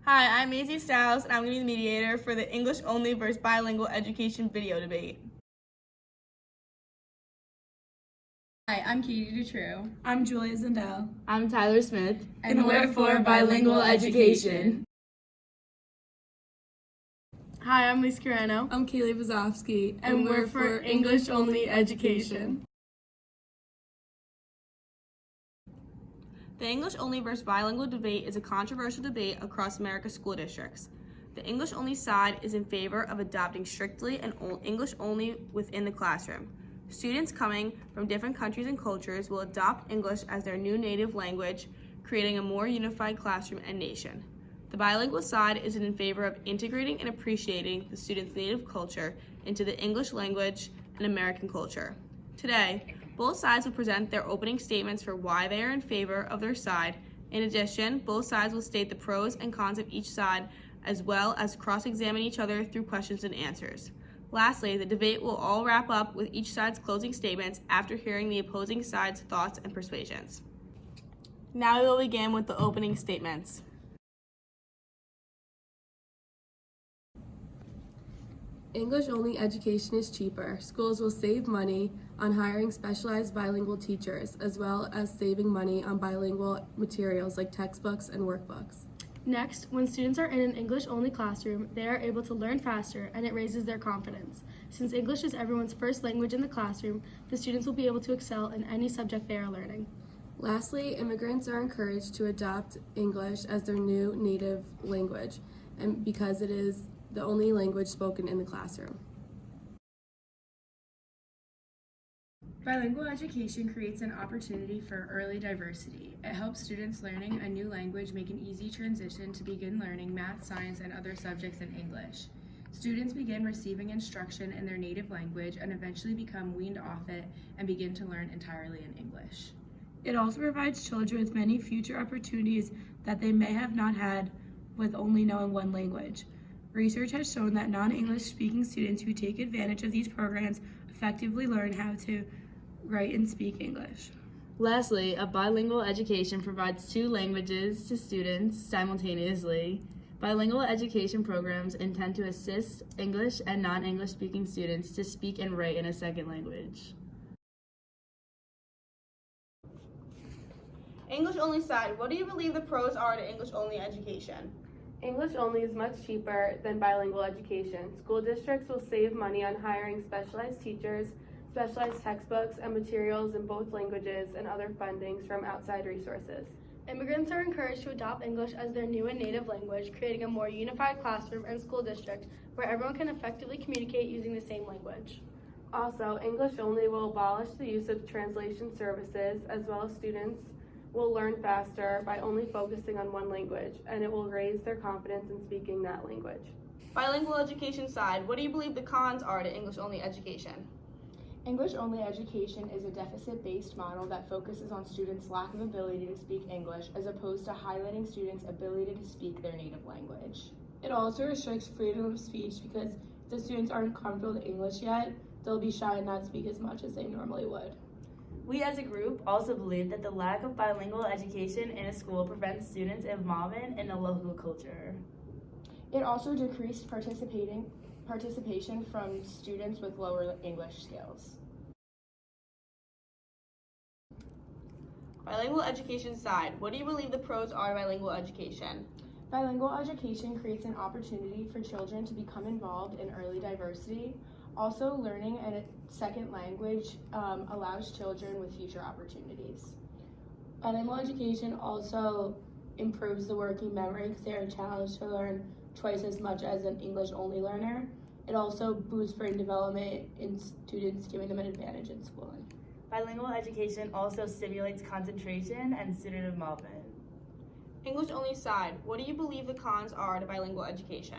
Hi, I'm Maisie Stiles, and I'm going to be the mediator for the English only versus bilingual education video debate. Hi, I'm Katie Dutroux. I'm Julia Zindel. I'm Tyler Smith. And we're for bilingual education. Hi, I'm Lisa Carano. I'm Kaylee Bazofsky. And we're for English only education. The English only versus bilingual debate is a controversial debate across America's school districts. The English only side is in favor of adopting strictly and English only within the classroom. Students coming from different countries and cultures will adopt English as their new native language, creating a more unified classroom and nation. The bilingual side is in favor of integrating and appreciating the students' native culture into the English language and American culture. Today, both sides will present their opening statements for why they are in favor of their side. In addition, both sides will state the pros and cons of each side, as well as cross-examine each other through questions and answers. Lastly, the debate will all wrap up with each side's closing statements after hearing the opposing side's thoughts and persuasions. Now we will begin with the opening statements. English-only education is cheaper. Schools will save money on hiring specialized bilingual teachers, as well as saving money on bilingual materials like textbooks and workbooks. Next, when students are in an English-only classroom, they are able to learn faster and it raises their confidence. Since English is everyone's first language in the classroom, the students will be able to excel in any subject they are learning. Lastly, immigrants are encouraged to adopt English as their new native language, and because it is the only language spoken in the classroom. Bilingual education creates an opportunity for early diversity. It helps students learning a new language make an easy transition to begin learning math, science, and other subjects in English. Students begin receiving instruction in their native language and eventually become weaned off it and begin to learn entirely in English. It also provides children with many future opportunities that they may have not had with only knowing one language. Research has shown that non-English speaking students who take advantage of these programs effectively learn how to write and speak English. Lastly, a bilingual education provides two languages to students simultaneously. Bilingual education programs intend to assist English and non-English speaking students to speak and write in a second language. English only side, what do you believe the pros are to English only education? English only is much cheaper than bilingual education. School districts will save money on hiring specialized teachers, specialized textbooks and materials in both languages, and other fundings from outside resources. Immigrants are encouraged to adopt English as their new and native language, creating a more unified classroom and school district where everyone can effectively communicate using the same language. Also, English only will abolish the use of translation services, as well as students will learn faster by only focusing on one language, and it will raise their confidence in speaking that language. Bilingual education side, what do you believe the cons are to English only education? English-only education is a deficit-based model that focuses on students' lack of ability to speak English as opposed to highlighting students' ability to speak their native language. It also restricts freedom of speech because if the students aren't comfortable with English yet, they'll be shy and not speak as much as they normally would. We as a group also believe that the lack of bilingual education in a school prevents students' involvement in the local culture. It also decreased participation from students with lower English skills. Bilingual education side, what do you believe the pros are to bilingual education? Bilingual education creates an opportunity for children to become involved in early diversity. Also, learning a second language allows children with future opportunities. Bilingual education also improves the working memory because they are challenged to learn twice as much as an English-only learner. It also boosts brain development in students, giving them an advantage in schooling. Bilingual education also stimulates concentration and student involvement. English only side, what do you believe the cons are to bilingual education?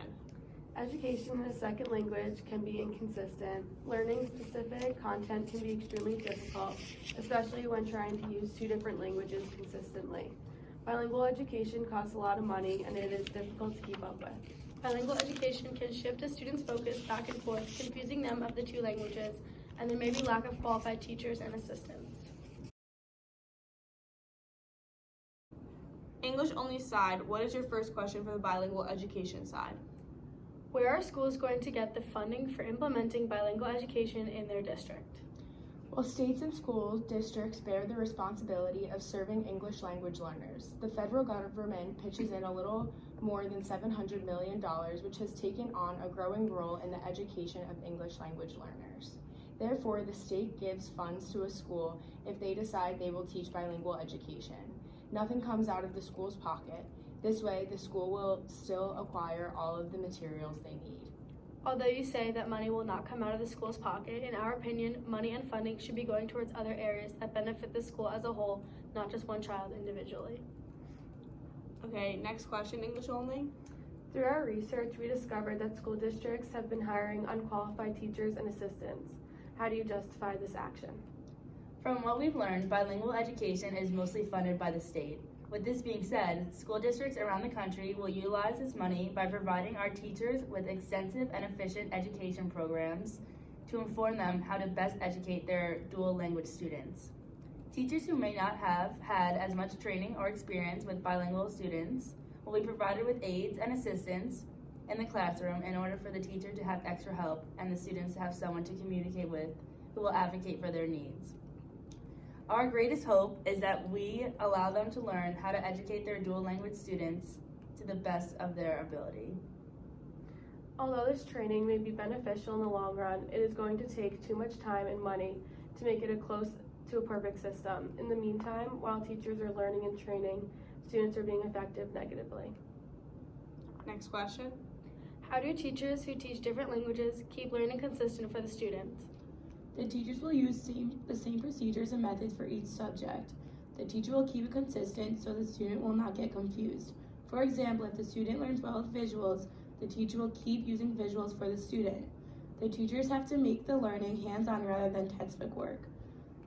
Education in a second language can be inconsistent. Learning specific content can be extremely difficult, especially when trying to use two different languages consistently. Bilingual education costs a lot of money and it is difficult to keep up with. Bilingual education can shift a student's focus back and forth, confusing them of the two languages, and there may be lack of qualified teachers and assistants. English only side, what is your first question for the bilingual education side? Where are schools going to get the funding for implementing bilingual education in their district? While states and school districts bear the responsibility of serving English language learners, the federal government pitches in a little more than $700 million, which has taken on a growing role in the education of English language learners. Therefore, the state gives funds to a school if they decide they will teach bilingual education. Nothing comes out of the school's pocket. This way, the school will still acquire all of the materials they need. Although you say that money will not come out of the school's pocket, in our opinion, money and funding should be going towards other areas that benefit the school as a whole, not just one child individually. Okay, next question, English only. Through our research, we discovered that school districts have been hiring unqualified teachers and assistants. How do you justify this action? From what we've learned, bilingual education is mostly funded by the state. With this being said, school districts around the country will utilize this money by providing our teachers with extensive and efficient education programs to inform them how to best educate their dual language students. Teachers who may not have had as much training or experience with bilingual students will be provided with aides and assistants in the classroom in order for the teacher to have extra help and the students to have someone to communicate with who will advocate for their needs. Our greatest hope is that we allow them to learn how to educate their dual language students to the best of their ability. Although this training may be beneficial in the long run, it is going to take too much time and money to make it close to a perfect system. In the meantime, while teachers are learning and training, students are being affected negatively. Next question. How do teachers who teach different languages keep learning consistent for the students? The teachers will use the same procedures and methods for each subject. The teacher will keep it consistent so the student will not get confused. For example, if the student learns well with visuals, the teacher will keep using visuals for the student. The teachers have to make the learning hands-on rather than textbook work.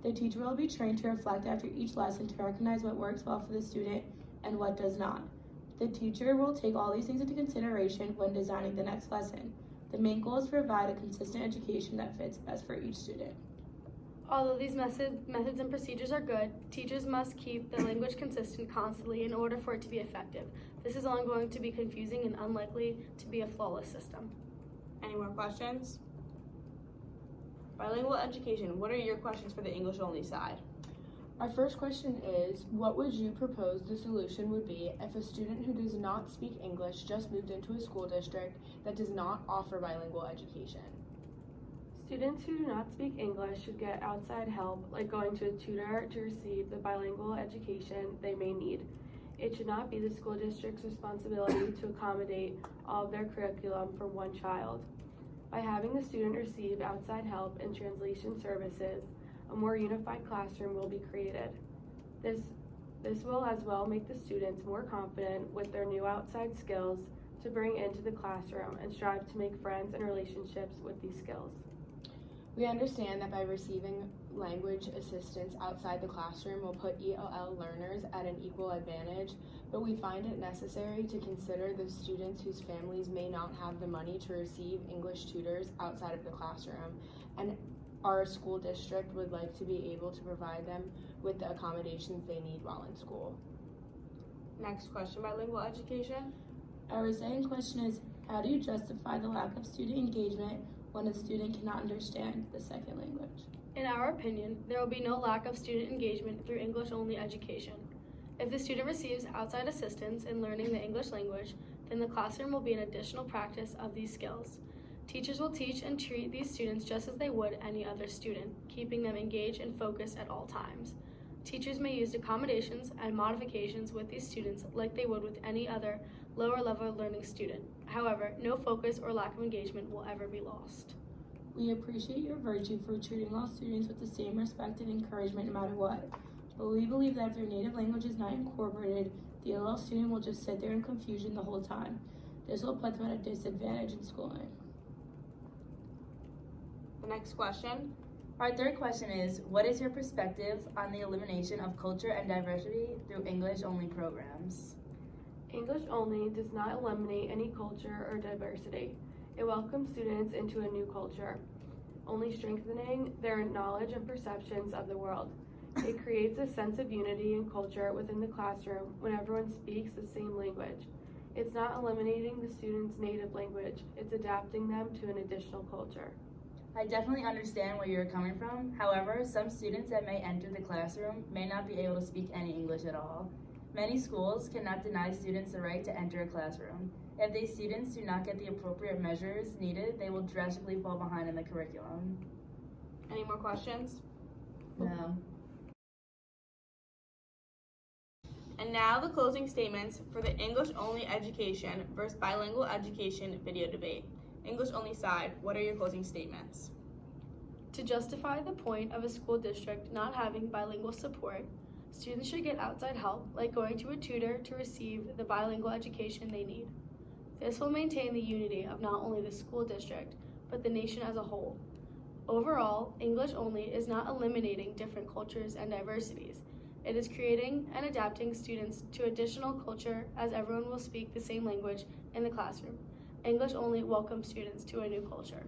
The teacher will be trained to reflect after each lesson to recognize what works well for the student and what does not. The teacher will take all these things into consideration when designing the next lesson. The main goal is to provide a consistent education that fits best for each student. Although these methods and procedures are good, teachers must keep the language consistent constantly in order for it to be effective. This is only going to be confusing and unlikely to be a flawless system. Any more questions? Bilingual education, what are your questions for the English only side? Our first question is, what would you propose the solution would be if a student who does not speak English just moved into a school district that does not offer bilingual education? Students who do not speak English should get outside help, like going to a tutor to receive the bilingual education they may need. It should not be the school district's responsibility to accommodate all of their curriculum for one child. By having the student receive outside help and translation services, a more unified classroom will be created. This will as well make the students more confident with their new outside skills to bring into the classroom and strive to make friends and relationships with these skills. We understand that by receiving language assistance outside the classroom will put ELL learners at an equal advantage, but we find it necessary to consider the students whose families may not have the money to receive English tutors outside of the classroom, and our school district would like to be able to provide them with the accommodations they need while in school. Next question, bilingual education. Our second question is, how do you justify the lack of student engagement when a student cannot understand the second language? In our opinion, there will be no lack of student engagement through English-only education. If the student receives outside assistance in learning the English language, then the classroom will be an additional practice of these skills. Teachers will teach and treat these students just as they would any other student, keeping them engaged and focused at all times. Teachers may use accommodations and modifications with these students like they would with any other lower-level learning student. However, no focus or lack of engagement will ever be lost. We appreciate your virtue for treating all students with the same respect and encouragement no matter what. But we believe that if their native language is not incorporated, the ELL student will just sit there in confusion the whole time. This will put them at a disadvantage in schooling. The next question. Our third question is, what is your perspective on the elimination of culture and diversity through English-only programs? English only does not eliminate any culture or diversity. It welcomes students into a new culture, only strengthening their knowledge and perceptions of the world. It creates a sense of unity and culture within the classroom when everyone speaks the same language. It's not eliminating the students' native language, it's adapting them to an additional culture. I definitely understand where you're coming from. However, some students that may enter the classroom may not be able to speak any English at all. Many schools cannot deny students the right to enter a classroom. If these students do not get the appropriate measures needed, they will drastically fall behind in the curriculum. Any more questions? No. And now the closing statements for the English-only education versus bilingual education video debate. English-only side, what are your closing statements? To justify the point of a school district not having bilingual support, students should get outside help, like going to a tutor to receive the bilingual education they need. This will maintain the unity of not only the school district, but the nation as a whole. Overall, English only is not eliminating different cultures and diversities. It is creating and adapting students to additional culture, as everyone will speak the same language in the classroom. English only welcomes students to a new culture.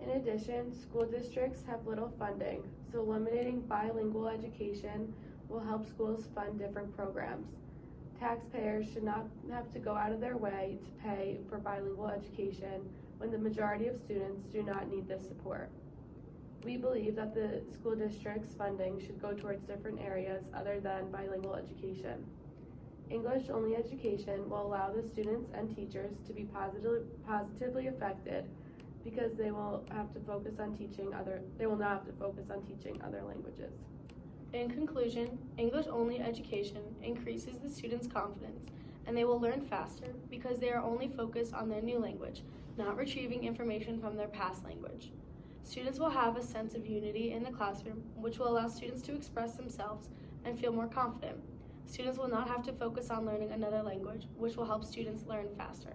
In addition, school districts have little funding, so eliminating bilingual education will help schools fund different programs. Taxpayers should not have to go out of their way to pay for bilingual education when the majority of students do not need this support. We believe that the school district's funding should go towards different areas other than bilingual education. English-only education will allow the students and teachers to be positively affected because they will not have to focus on teaching other languages. In conclusion, English-only education increases the students' confidence, and they will learn faster because they are only focused on their new language, not retrieving information from their past language. Students will have a sense of unity in the classroom, which will allow students to express themselves and feel more confident. Students will not have to focus on learning another language, which will help students learn faster.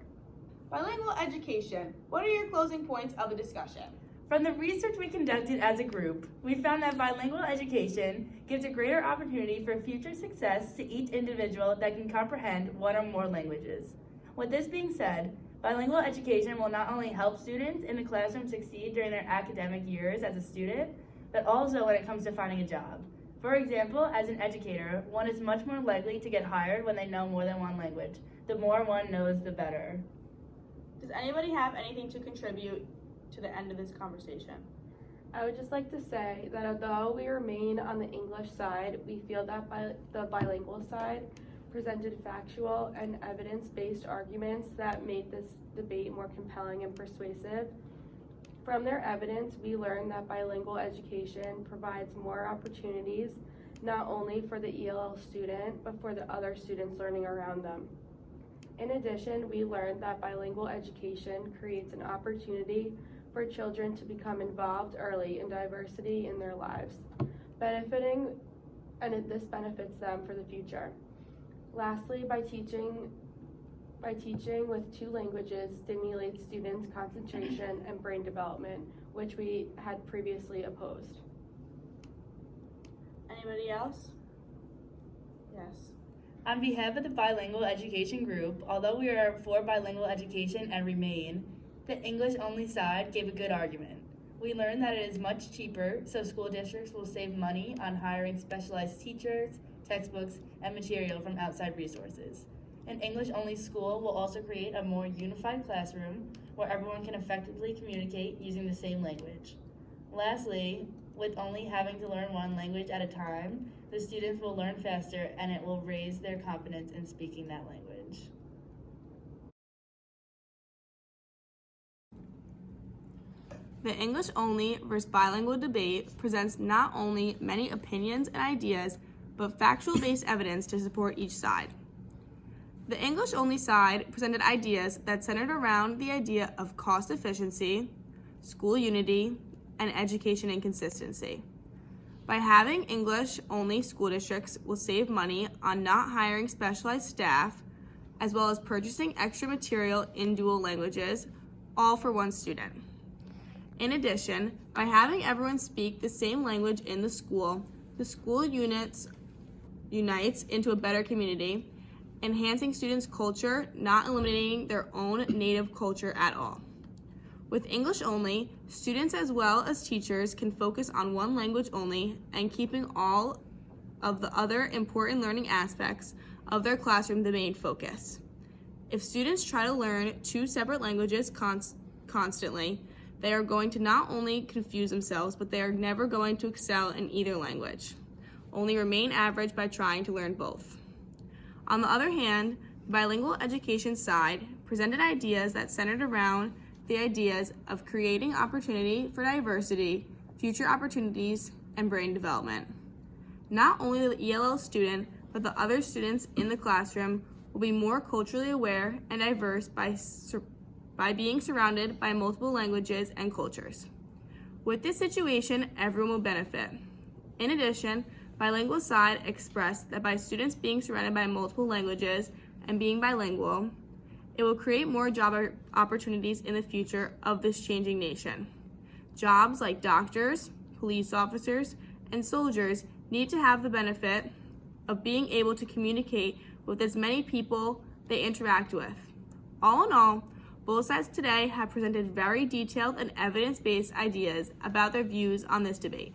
Bilingual education, what are your closing points of the discussion? From the research we conducted as a group, we found that bilingual education gives a greater opportunity for future success to each individual that can comprehend one or more languages. With this being said, bilingual education will not only help students in the classroom succeed during their academic years as a student, but also when it comes to finding a job. For example, as an educator, one is much more likely to get hired when they know more than one language. The more one knows, the better. Does anybody have anything to contribute to the end of this conversation? I would just like to say that although we remain on the English side, we feel that the bilingual side presented factual and evidence-based arguments that made this debate more compelling and persuasive. From their evidence, we learned that bilingual education provides more opportunities not only for the ELL student, but for the other students learning around them. In addition, we learned that bilingual education creates an opportunity for children to become involved early in diversity in their lives, this benefits them for the future. Lastly, by teaching with two languages stimulates students' concentration and brain development, which we had previously opposed. Anybody else? Yes. On behalf of the Bilingual Education Group, although we are for bilingual education and remain, the English-only side gave a good argument. We learned that it is much cheaper, so school districts will save money on hiring specialized teachers, textbooks, and material from outside resources. An English-only school will also create a more unified classroom where everyone can effectively communicate using the same language. Lastly, with only having to learn one language at a time, the students will learn faster and it will raise their confidence in speaking that language. The English-only versus bilingual debate presents not only many opinions and ideas, but factual-based evidence to support each side. The English-only side presented ideas that centered around the idea of cost efficiency, school unity, and education inconsistency. By having English-only school districts will save money on not hiring specialized staff, as well as purchasing extra material in dual languages, all for one student. In addition, by having everyone speak the same language in the school unites into a better community, enhancing students' culture, not eliminating their own native culture at all. With English only, students as well as teachers can focus on one language only and keeping all of the other important learning aspects of their classroom the main focus. If students try to learn two separate languages constantly, they are going to not only confuse themselves, but they are never going to excel in either language, only remain average by trying to learn both. On the other hand, the bilingual education side presented ideas that centered around the ideas of creating opportunity for diversity, future opportunities, and brain development. Not only the ELL student, but the other students in the classroom will be more culturally aware and diverse by being surrounded by multiple languages and cultures. With this situation, everyone will benefit. In addition, bilingual side expressed that by students being surrounded by multiple languages and being bilingual, it will create more job opportunities in the future of this changing nation. Jobs like doctors, police officers, and soldiers need to have the benefit of being able to communicate with as many people they interact with. All in all, both sides today have presented very detailed and evidence-based ideas about their views on this debate.